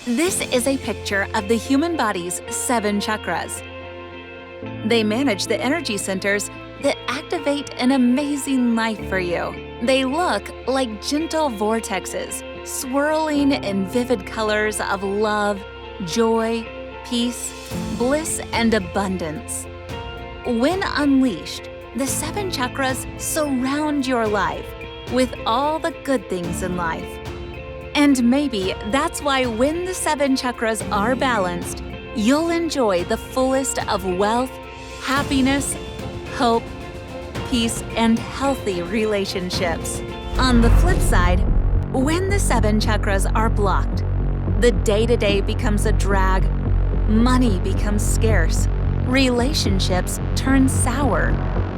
This is a picture of the human body's 7 chakras. They manage the energy centers that activate an amazing life for you. They look like gentle vortexes, swirling in vivid colors of love, joy, peace, bliss, and abundance. When unleashed, the 7 chakras surround your life with all the good things in life. And maybe that's why when the 7 chakras are balanced, you'll enjoy the fullest of wealth, happiness, hope, peace, and healthy relationships. On the flip side, when the 7 chakras are blocked, the day-to-day becomes a drag, money becomes scarce, relationships turn sour,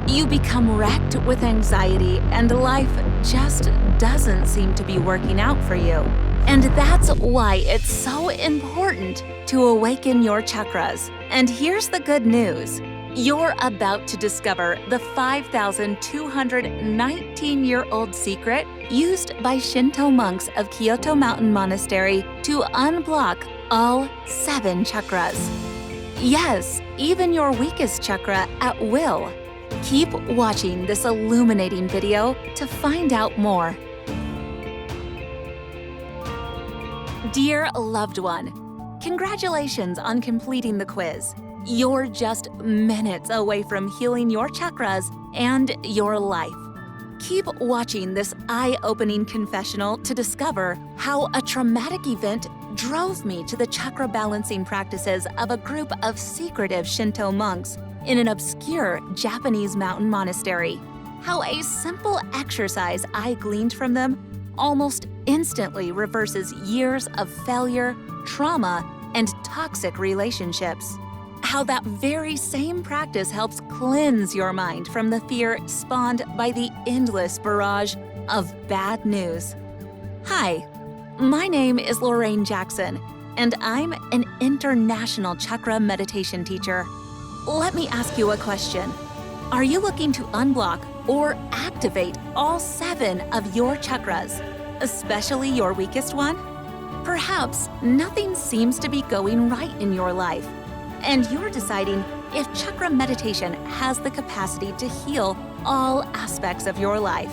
you become wrecked with anxiety, and life just doesn't seem to be working out for you. And that's why it's so important to awaken your chakras. And here's the good news. You're about to discover the 5,219-year-old secret used by Shinto monks of Kyoto Mountain Monastery to unblock all 7 chakras. Yes, even your weakest chakra at will. Keep watching this illuminating video to find out more. Dear loved one, congratulations on completing the quiz. You're just minutes away from healing your chakras and your life. Keep watching this eye-opening confessional to discover how a traumatic event drove me to the chakra balancing practices of a group of secretive Shinto monks in an obscure Japanese mountain monastery. How a simple exercise I gleaned from them almost instantly reverses years of failure, trauma, and toxic relationships. How that very same practice helps cleanse your mind from the fear spawned by the endless barrage of bad news. Hi, my name is Lorraine Jackson, and I'm an international chakra meditation teacher. Let me ask you a question. Are you looking to unblock or activate all 7 of your chakras, especially your weakest one? Perhaps nothing seems to be going right in your life, and you're deciding if chakra meditation has the capacity to heal all aspects of your life.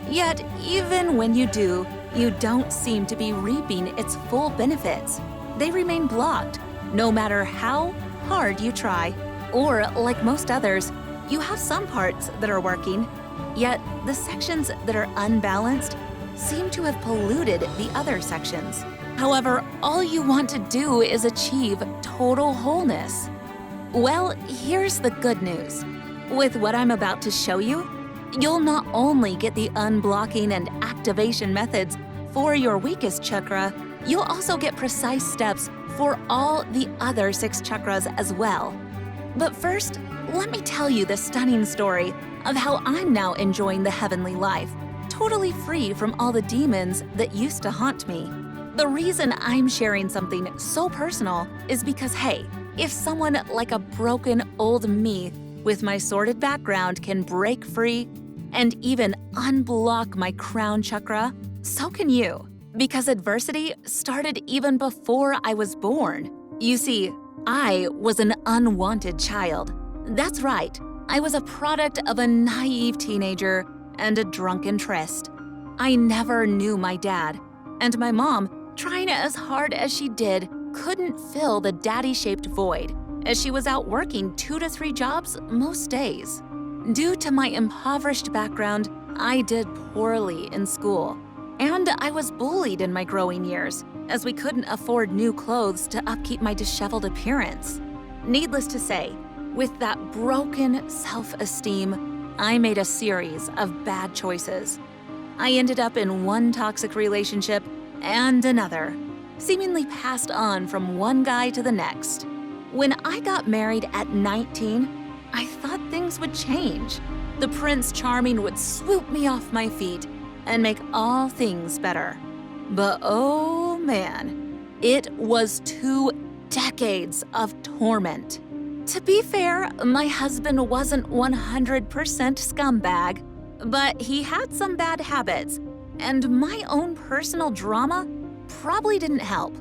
Yet, even when you do, you don't seem to be reaping its full benefits. They remain blocked, no matter how hard you try. Or, like most others, you have some parts that are working, yet the sections that are unbalanced seem to have polluted the other sections. However, all you want to do is achieve total wholeness. Well, here's the good news. With what I'm about to show you, you'll not only get the unblocking and activation methods for your weakest chakra, you'll also get precise steps for all the other 6 chakras as well. But first, let me tell you the stunning story of how I'm now enjoying the heavenly life, totally free from all the demons that used to haunt me. The reason I'm sharing something so personal is because, hey, if someone like a broken old me with my sordid background can break free and even unblock my crown chakra, so can you. Because adversity started even before I was born. You see, I was an unwanted child. That's right, I was a product of a naive teenager and a drunken tryst. I never knew my dad, and my mom, trying as hard as she did, couldn't fill the daddy-shaped void, as she was out working 2 to 3 jobs most days. Due to my impoverished background, I did poorly in school, and I was bullied in my growing years, as we couldn't afford new clothes to upkeep my disheveled appearance. Needless to say, with that broken self-esteem, I made a series of bad choices. I ended up in one toxic relationship and another, seemingly passed on from one guy to the next. When I got married at 19, I thought things would change. The Prince Charming would swoop me off my feet and make all things better. But oh man, it was 2 decades of torment. To be fair, my husband wasn't 100% scumbag, but he had some bad habits, and my own personal drama probably didn't help.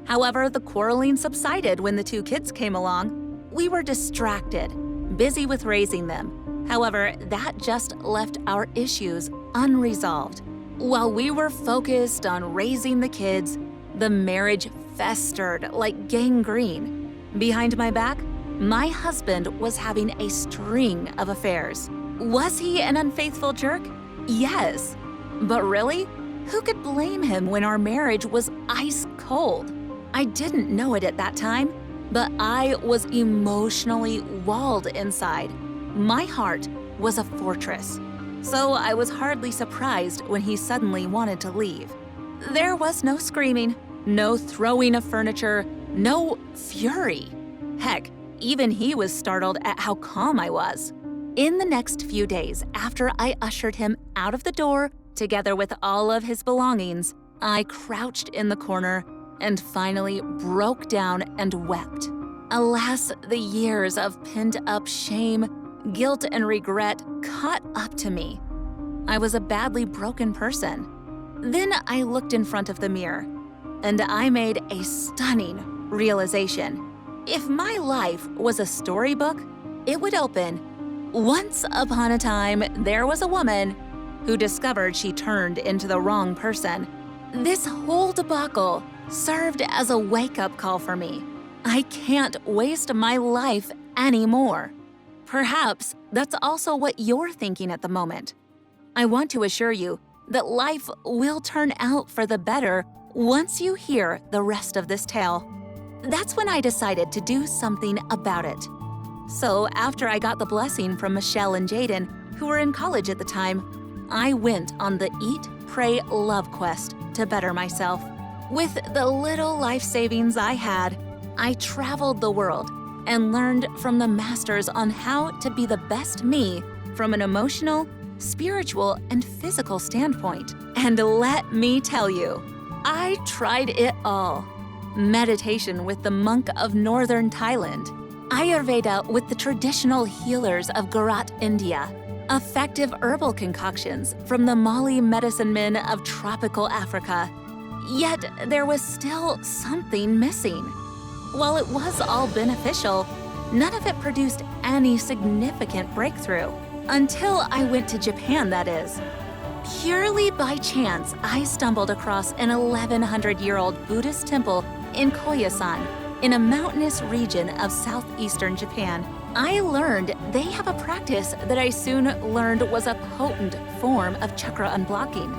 However, the quarreling subsided when the 2 kids came along. We were distracted, busy with raising them. However, that just left our issues unresolved. While we were focused on raising the kids, the marriage festered like gangrene. Behind my back, my husband was having a string of affairs. Was he an unfaithful jerk? Yes. But really, who could blame him when our marriage was ice cold? I didn't know it at that time, but I was emotionally walled inside. My heart was a fortress, so I was hardly surprised when he suddenly wanted to leave. There was no screaming, no throwing of furniture, no fury. Heck, even he was startled at how calm I was. In the next few days, after I ushered him out of the door, together with all of his belongings, I crouched in the corner and finally broke down and wept. Alas, the years of pent-up shame, guilt, and regret caught up to me. I was a badly broken person. Then I looked in front of the mirror, and I made a stunning realization. If my life was a storybook, it would open, "Once upon a time, there was a woman who discovered she turned into the wrong person." This whole debacle served as a wake-up call for me. I can't waste my life anymore. Perhaps that's also what you're thinking at the moment. I want to assure you that life will turn out for the better once you hear the rest of this tale. That's when I decided to do something about it. So after I got the blessing from Michelle and Jaden, who were in college at the time, I went on the Eat, Pray, Love quest to better myself. With the little life savings I had, I traveled the world and learned from the masters on how to be the best me from an emotional, spiritual, and physical standpoint. And let me tell you, I tried it all. Meditation with the monk of northern Thailand, Ayurveda with the traditional healers of Gujarat, India, effective herbal concoctions from the Mali medicine men of tropical Africa. Yet there was still something missing. While it was all beneficial, none of it produced any significant breakthrough. Until I went to Japan, that is. Purely by chance, I stumbled across an 1,100-year-old Buddhist temple in Koyasan, in a mountainous region of southeastern Japan. I learned they have a practice that I soon learned was a potent form of chakra unblocking.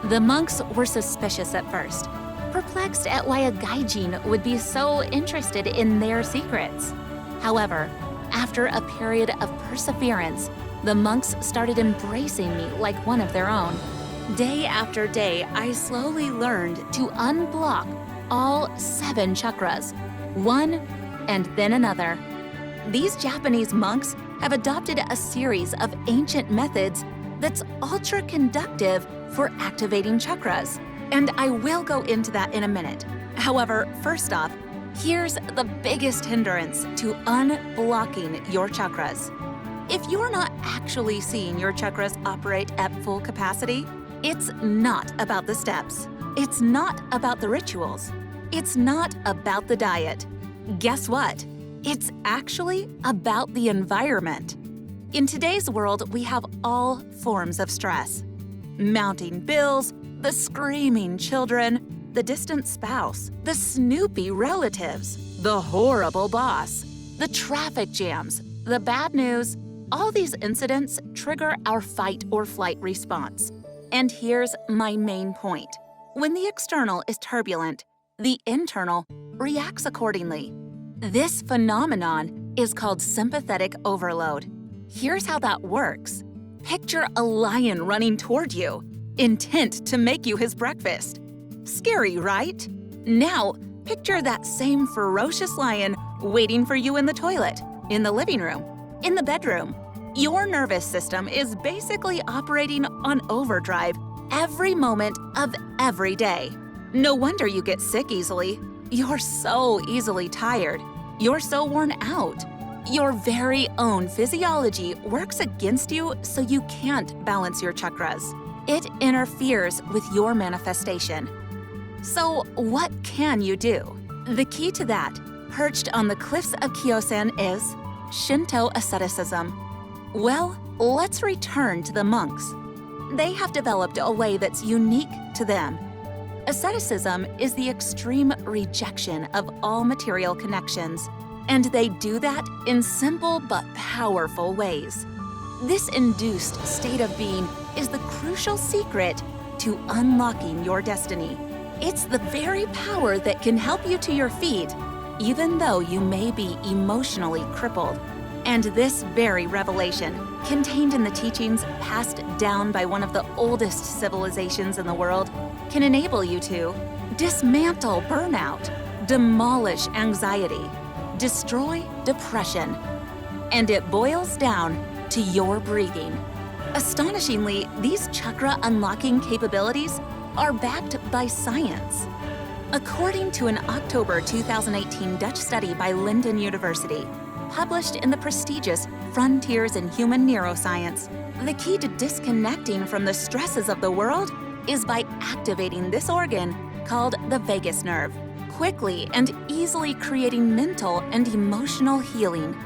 The monks were suspicious at first, perplexed at why a gaijin would be so interested in their secrets. However, after a period of perseverance, the monks started embracing me like one of their own. Day after day, I slowly learned to unblock all 7 chakras, one and then another. These Japanese monks have adopted a series of ancient methods that's ultra-conductive for activating chakras, and I will go into that in a minute. However, first off, here's the biggest hindrance to unblocking your chakras. If you're not actually seeing your chakras operate at full capacity, it's not about the steps. It's not about the rituals. It's not about the diet. Guess what? It's actually about the environment. In today's world, we have all forms of stress. Mounting bills, the screaming children, the distant spouse, the snoopy relatives, the horrible boss, the traffic jams, the bad news. All these incidents trigger our fight or flight response. And here's my main point. When the external is turbulent, the internal reacts accordingly. This phenomenon is called sympathetic overload. Here's how that works. Picture a lion running toward you, intent to make you his breakfast. Scary, right? Now, picture that same ferocious lion waiting for you in the toilet, in the living room, in the bedroom. Your nervous system is basically operating on overdrive every moment of every day. No wonder you get sick easily. You're so easily tired. You're so worn out. Your very own physiology works against you, so you can't balance your chakras. It interferes with your manifestation. So what can you do? The key to that, perched on the cliffs of Kyosan, is Shinto asceticism. Well, let's return to the monks. They have developed a way that's unique to them. Asceticism is the extreme rejection of all material connections, and they do that in simple but powerful ways. This induced state of being is the crucial secret to unlocking your destiny. It's the very power that can help you to your feet, even though you may be emotionally crippled. And this very revelation, contained in the teachings passed down by one of the oldest civilizations in the world, can enable you to dismantle burnout, demolish anxiety, destroy depression. And it boils down to your breathing. Astonishingly, these chakra unlocking capabilities are backed by science. According to an October 2018 Dutch study by Leiden University, published in the prestigious Frontiers in Human Neuroscience, the key to disconnecting from the stresses of the world is by activating this organ called the vagus nerve, quickly and easily creating mental and emotional healing.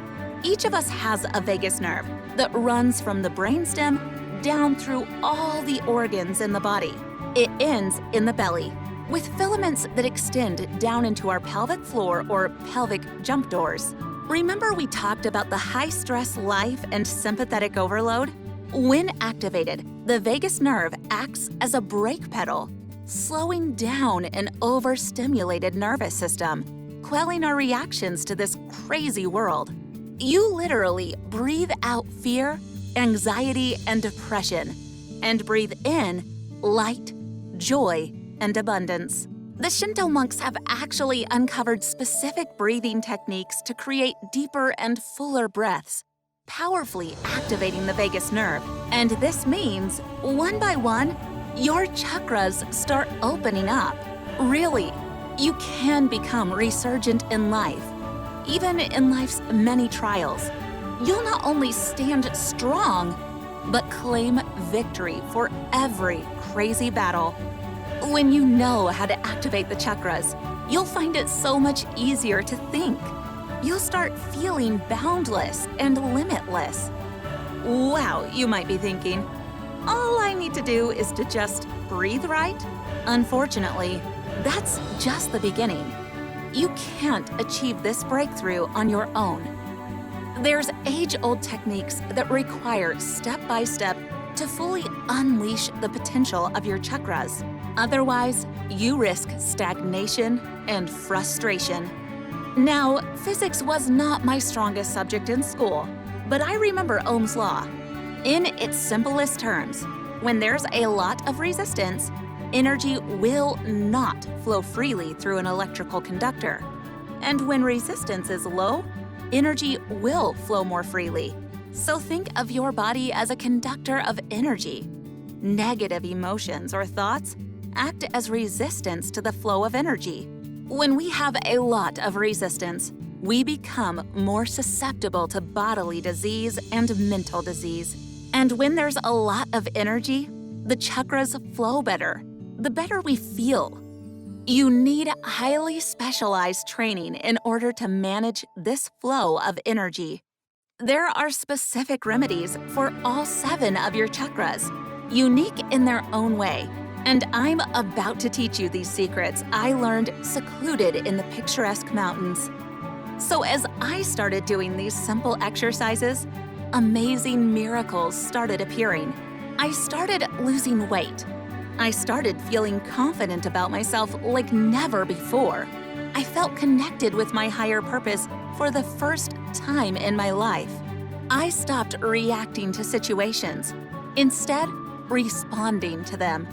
Each of us has a vagus nerve that runs from the brainstem down through all the organs in the body. It ends in the belly, with filaments that extend down into our pelvic floor or pelvic jump doors. Remember we talked about the high-stress life and sympathetic overload? When activated, the vagus nerve acts as a brake pedal, slowing down an overstimulated nervous system, quelling our reactions to this crazy world. You literally breathe out fear, anxiety, and depression, and breathe in light, joy, and abundance. The Shinto monks have actually uncovered specific breathing techniques to create deeper and fuller breaths, powerfully activating the vagus nerve. And this means, one by one, your chakras start opening up. Really, you can become resurgent in life, even in life's many trials. You'll not only stand strong, but claim victory for every crazy battle. When you know how to activate the chakras, you'll find it so much easier to think. You'll start feeling boundless and limitless. Wow, you might be thinking, all I need to do is to just breathe right? Unfortunately, that's just the beginning. You can't achieve this breakthrough on your own. There's age-old techniques that require step-by-step to fully unleash the potential of your chakras. Otherwise, you risk stagnation and frustration. Now, physics was not my strongest subject in school, but I remember Ohm's law. In its simplest terms, when there's a lot of resistance, energy will not flow freely through an electrical conductor. And when resistance is low, energy will flow more freely. So think of your body as a conductor of energy. Negative emotions or thoughts act as resistance to the flow of energy. When we have a lot of resistance, we become more susceptible to bodily disease and mental disease. And when there's a lot of energy, the chakras flow better, the better we feel. You need highly specialized training in order to manage this flow of energy. There are specific remedies for all 7 of your chakras, unique in their own way. And I'm about to teach you these secrets I learned secluded in the picturesque mountains. So as I started doing these simple exercises, amazing miracles started appearing. I started losing weight. I started feeling confident about myself like never before. I felt connected with my higher purpose for the first time in my life. I stopped reacting to situations, instead responding to them.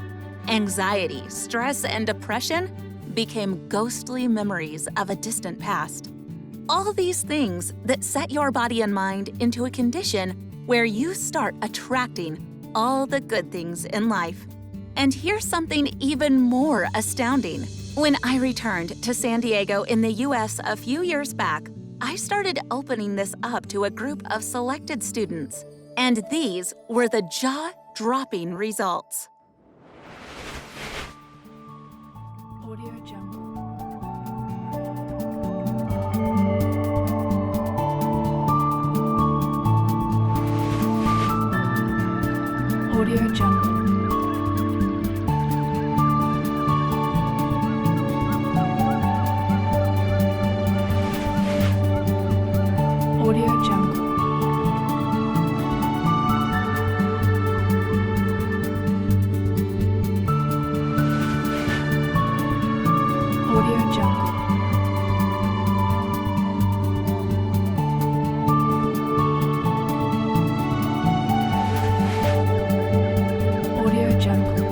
Anxiety, stress, and depression became ghostly memories of a distant past. All these things that set your body and mind into a condition where you start attracting all the good things in life. And here's something even more astounding. When I returned to San Diego in the US a few years back, I started opening this up to a group of selected students. And these were the jaw-dropping results. Audio Jungle. Audio Jungle. Audio Jungle. Audio Jungle. Audio Jungle.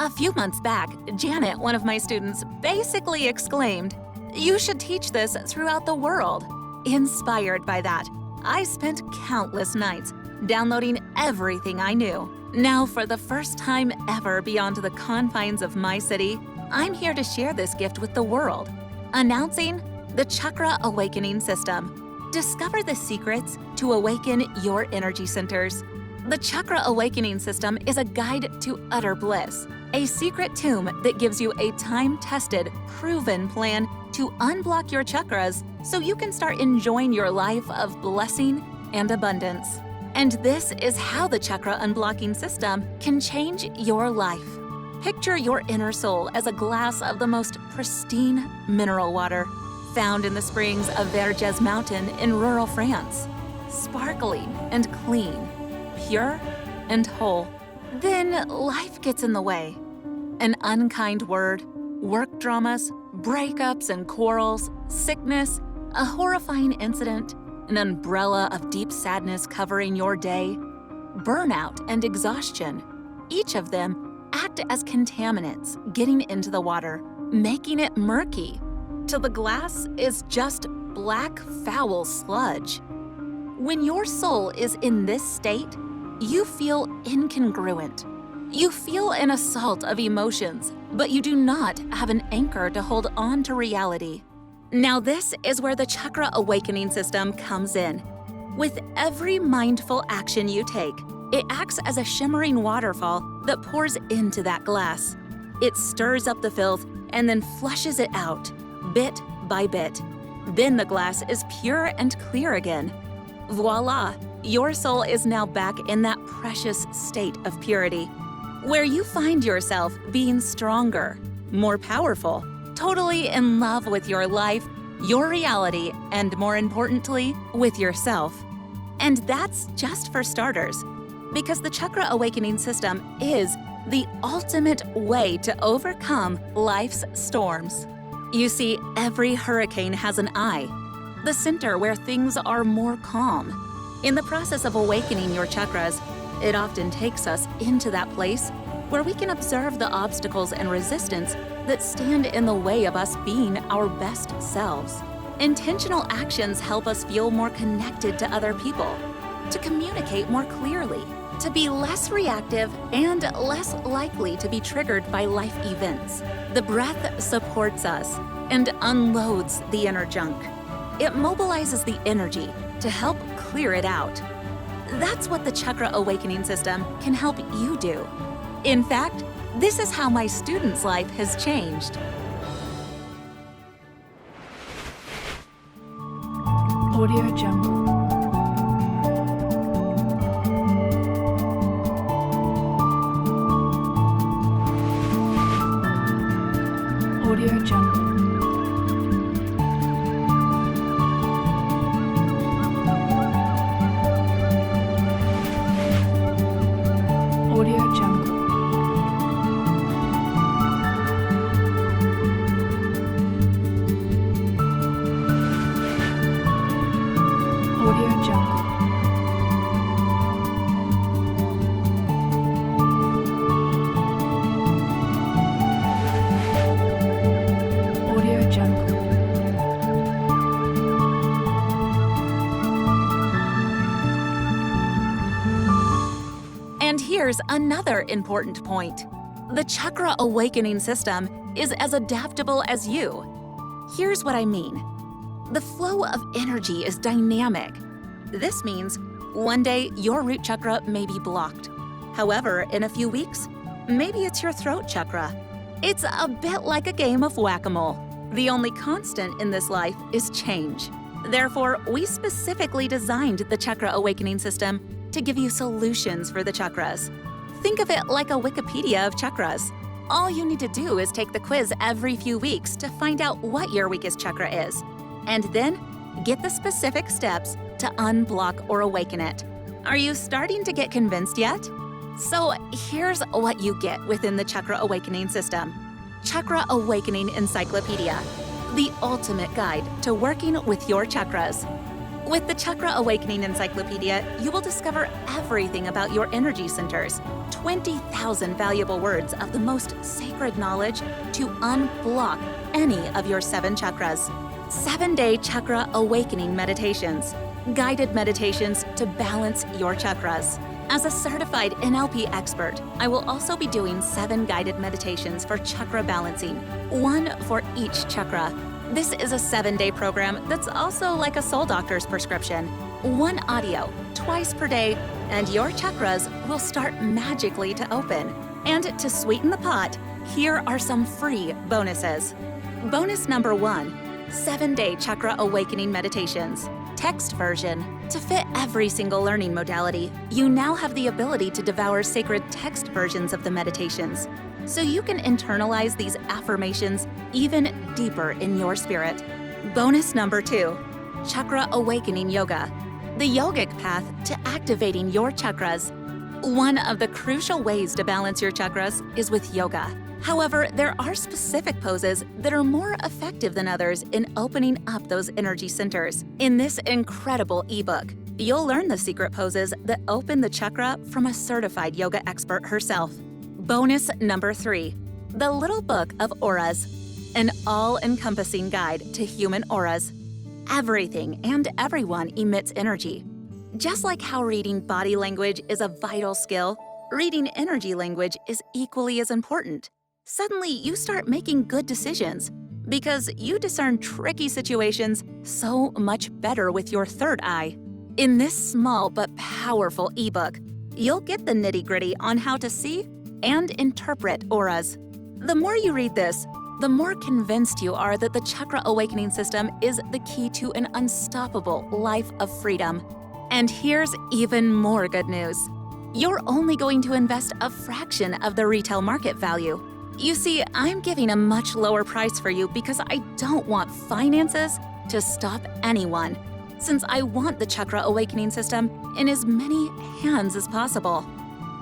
A few months back, Janet, one of my students, basically exclaimed, "You should teach this throughout the world." Inspired by that, I spent countless nights downloading everything I knew. Now, for the first time ever beyond the confines of my city, I'm here to share this gift with the world. Announcing the Chakra Awakening System. Discover the secrets to awaken your energy centers. The Chakra Awakening System is a guide to utter bliss, a secret tomb that gives you a time-tested, proven plan to unblock your chakras so you can start enjoying your life of blessing and abundance. And this is how the Chakra Unblocking System can change your life. Picture your inner soul as a glass of the most pristine mineral water found in the springs of Verges Mountain in rural France. Sparkling and clean, pure and whole. Then life gets in the way. An unkind word, work dramas, breakups and quarrels, sickness, a horrifying incident, an umbrella of deep sadness covering your day, burnout and exhaustion. Each of them act as contaminants getting into the water, making it murky, till the glass is just black, foul sludge. When your soul is in this state, you feel incongruent. You feel an assault of emotions, but you do not have an anchor to hold on to reality. Now this is where the Chakra Awakening System comes in. With every mindful action you take, it acts as a shimmering waterfall that pours into that glass. It stirs up the filth and then flushes it out, bit by bit. Then the glass is pure and clear again. Voila! Your soul is now back in that precious state of purity, where you find yourself being stronger, more powerful, totally in love with your life, your reality, and more importantly, with yourself. And that's just for starters, because the Chakra Awakening System is the ultimate way to overcome life's storms. You see, every hurricane has an eye, the center where things are more calm. In the process of awakening your chakras, it often takes us into that place where we can observe the obstacles and resistance that stand in the way of us being our best selves. Intentional actions help us feel more connected to other people, to communicate more clearly, to be less reactive and less likely to be triggered by life events. The breath supports us and unloads the inner junk. It mobilizes the energy to help clear it out. That's what the Chakra Awakening System can help you do. In fact, this is how my students' life has changed. Audio Jungle. Audio Jungle. Audio Jungle. Audio Jungle. Audio Jungle. And here's another important point. The Chakra Awakening System is as adaptable as you. Here's what I mean. The flow of energy is dynamic. This means one day your root chakra may be blocked. However, in a few weeks, maybe it's your throat chakra. It's a bit like a game of whack-a-mole. The only constant in this life is change. Therefore, we specifically designed the Chakra Awakening System to give you solutions for the chakras. Think of it like a Wikipedia of chakras. All you need to do is take the quiz every few weeks to find out what your weakest chakra is, and then get the specific steps to unblock or awaken it. Are you starting to get convinced yet? So here's what you get within the Chakra Awakening System. Chakra Awakening Encyclopedia, the ultimate guide to working with your chakras. With the Chakra Awakening Encyclopedia, you will discover everything about your energy centers, 20,000 valuable words of the most sacred knowledge to unblock any of your 7 chakras. 7-day Chakra Awakening meditations, guided meditations to balance your chakras. As a certified NLP expert, I will also be doing 7 guided meditations for chakra balancing, 1 for each chakra. This is a 7-day program that's also like a soul doctor's prescription. 1 audio, twice per day, and your chakras will start magically to open. And to sweeten the pot, here are some free bonuses. Bonus number 1, 7-day Chakra Awakening meditations. Text version. To fit every single learning modality, you now have the ability to devour sacred text versions of the meditations, so you can internalize these affirmations even deeper in your spirit. Bonus number 2, Chakra Awakening Yoga, the yogic path to activating your chakras. One of the crucial ways to balance your chakras is with yoga. However, there are specific poses that are more effective than others in opening up those energy centers. In this incredible ebook, you'll learn the secret poses that open the chakra from a certified yoga expert herself. Bonus number 3, the Little Book of Auras, an all-encompassing guide to human auras. Everything and everyone emits energy. Just like how reading body language is a vital skill, reading energy language is equally as important. Suddenly, you start making good decisions because you discern tricky situations so much better with your third eye. In this small but powerful ebook, you'll get the nitty-gritty on how to see and interpret auras. The more you read this, the more convinced you are that the Chakra Awakening System is the key to an unstoppable life of freedom. And here's even more good news. You're only going to invest a fraction of the retail market value. You see, I'm giving a much lower price for you because I don't want finances to stop anyone, since I want the Chakra Awakening System in as many hands as possible.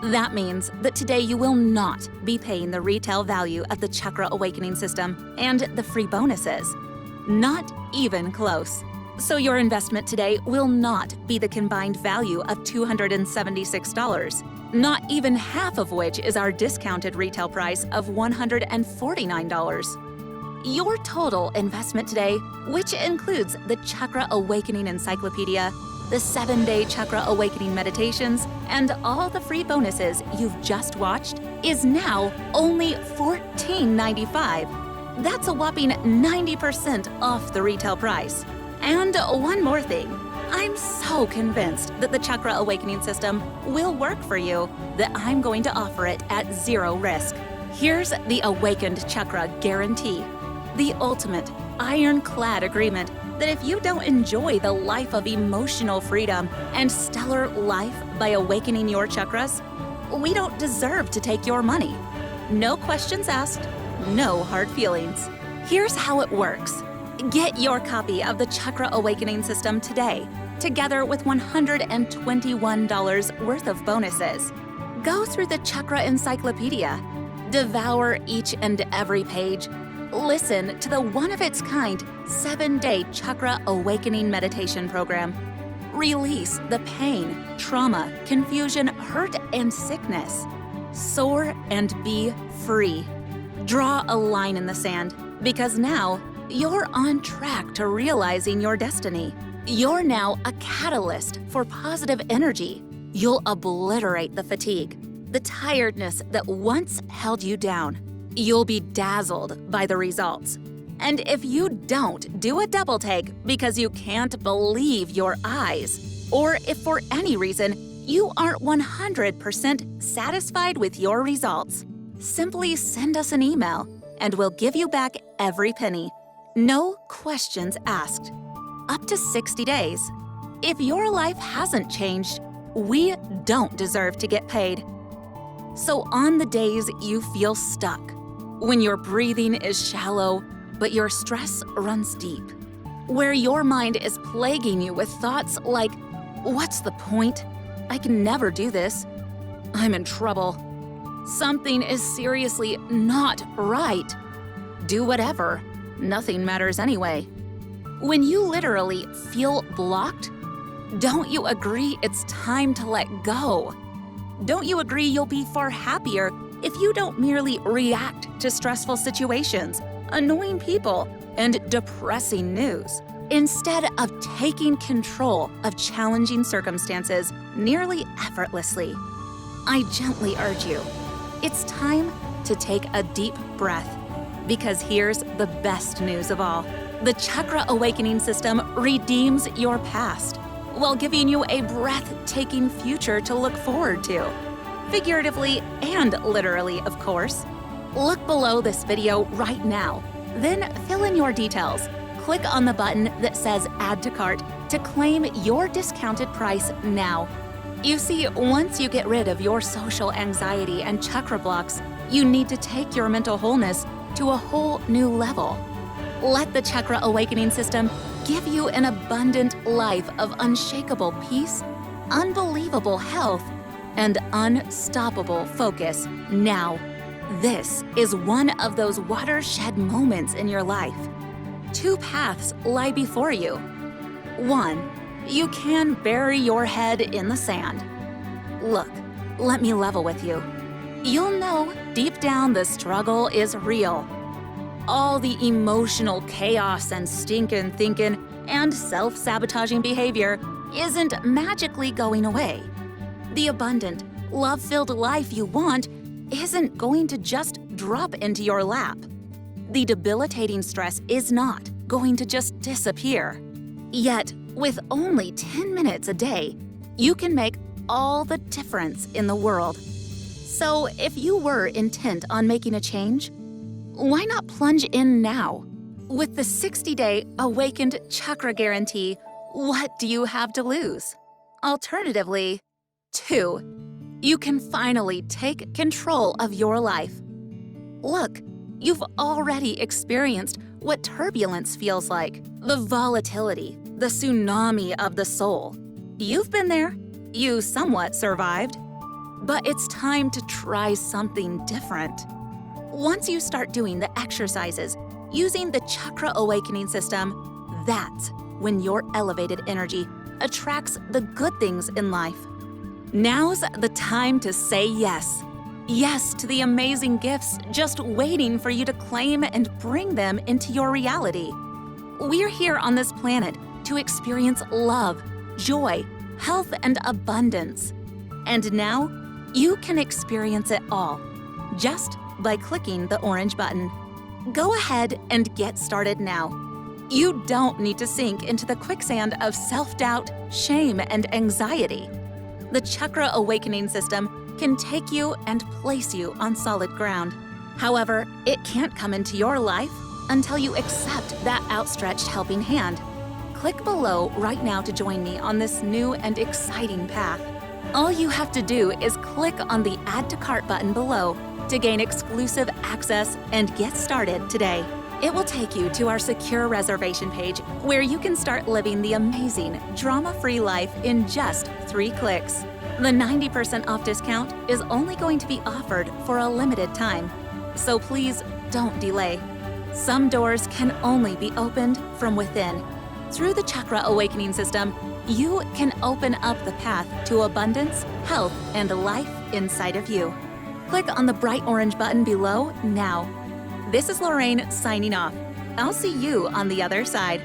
That means that today you will not be paying the retail value of the Chakra Awakening System and the free bonuses. Not even close. So your investment today will not be the combined value of $276. Not even half of which is our discounted retail price of $149. Your total investment today, which includes the Chakra Awakening Encyclopedia, the 7-day Chakra Awakening meditations, and all the free bonuses you've just watched, is now only $14.95. That's a whopping 90% off the retail price. And one more thing. I'm so convinced that the Chakra Awakening System will work for you that I'm going to offer it at 0 risk. Here's the Awakened Chakra Guarantee, the ultimate ironclad agreement that if you don't enjoy the life of emotional freedom and stellar life by awakening your chakras, we don't deserve to take your money. No questions asked, no hard feelings. Here's how it works. Get your copy of the Chakra Awakening System today, together with $121 worth of bonuses. Go through the Chakra Encyclopedia, devour each and every page, listen to the one-of-its-kind 7-day Chakra Awakening meditation program. Release the pain, trauma, confusion, hurt, and sickness. Soar and be free. Draw a line in the sand, because now you're on track to realizing your destiny. You're now a catalyst for positive energy. You'll obliterate the fatigue, the tiredness that once held you down. You'll be dazzled by the results. And if you don't do a double take because you can't believe your eyes, or if for any reason you aren't 100% satisfied with your results, simply send us an email and we'll give you back every penny. No questions asked. Up to 60 days. If your life hasn't changed, we don't deserve to get paid. So on the days you feel stuck, when your breathing is shallow, but your stress runs deep, where your mind is plaguing you with thoughts like, what's the point? I can never do this. I'm in trouble. Something is seriously not right. Do whatever. Nothing matters anyway. When you literally feel blocked, don't you agree it's time to let go? Don't you agree you'll be far happier if you don't merely react to stressful situations, annoying people, and depressing news, instead of taking control of challenging circumstances nearly effortlessly? I gently urge you, it's time to take a deep breath, because here's the best news of all. The Chakra Awakening System redeems your past while giving you a breathtaking future to look forward to. Figuratively and literally, of course. Look below this video right now, then fill in your details. Click on the button that says Add to Cart to claim your discounted price now. You see, once you get rid of your social anxiety and chakra blocks, you need to take your mental wholeness to a whole new level. Let the Chakra Awakening System give you an abundant life of unshakable peace, unbelievable health, and unstoppable focus now. This is one of those watershed moments in your life. Two paths lie before you. One, you can bury your head in the sand. Look, let me level with you. You'll know deep down the struggle is real. All the emotional chaos and stinking thinking and self-sabotaging behavior isn't magically going away. The abundant, love-filled life you want isn't going to just drop into your lap. The debilitating stress is not going to just disappear. Yet, with only 10 minutes a day, you can make all the difference in the world. So if you were intent on making a change, why not plunge in now? With the 60-day Awakened Chakra Guarantee, what do you have to lose? Alternatively, 2, you can finally take control of your life. Look, you've already experienced what turbulence feels like, the volatility, the tsunami of the soul. You've been there. You somewhat survived. But it's time to try something different. Once you start doing the exercises, using the Chakra Awakening System, that's when your elevated energy attracts the good things in life. Now's the time to say yes. Yes to the amazing gifts just waiting for you to claim and bring them into your reality. We're here on this planet to experience love, joy, health, and abundance. And now, you can experience it all, just by clicking the orange button. Go ahead and get started now. You don't need to sink into the quicksand of self-doubt, shame, and anxiety. The Chakra Awakening System can take you and place you on solid ground. However, it can't come into your life until you accept that outstretched helping hand. Click below right now to join me on this new and exciting path. All you have to do is click on the Add to Cart button below to gain exclusive access and get started today. It will take you to our secure reservation page where you can start living the amazing, drama-free life in just 3 clicks. The 90% off discount is only going to be offered for a limited time, so please don't delay. Some doors can only be opened from within. Through the Chakra Awakening System, you can open up the path to abundance, health, and life inside of you. Click on the bright orange button below now. This is Lorraine signing off. I'll see you on the other side.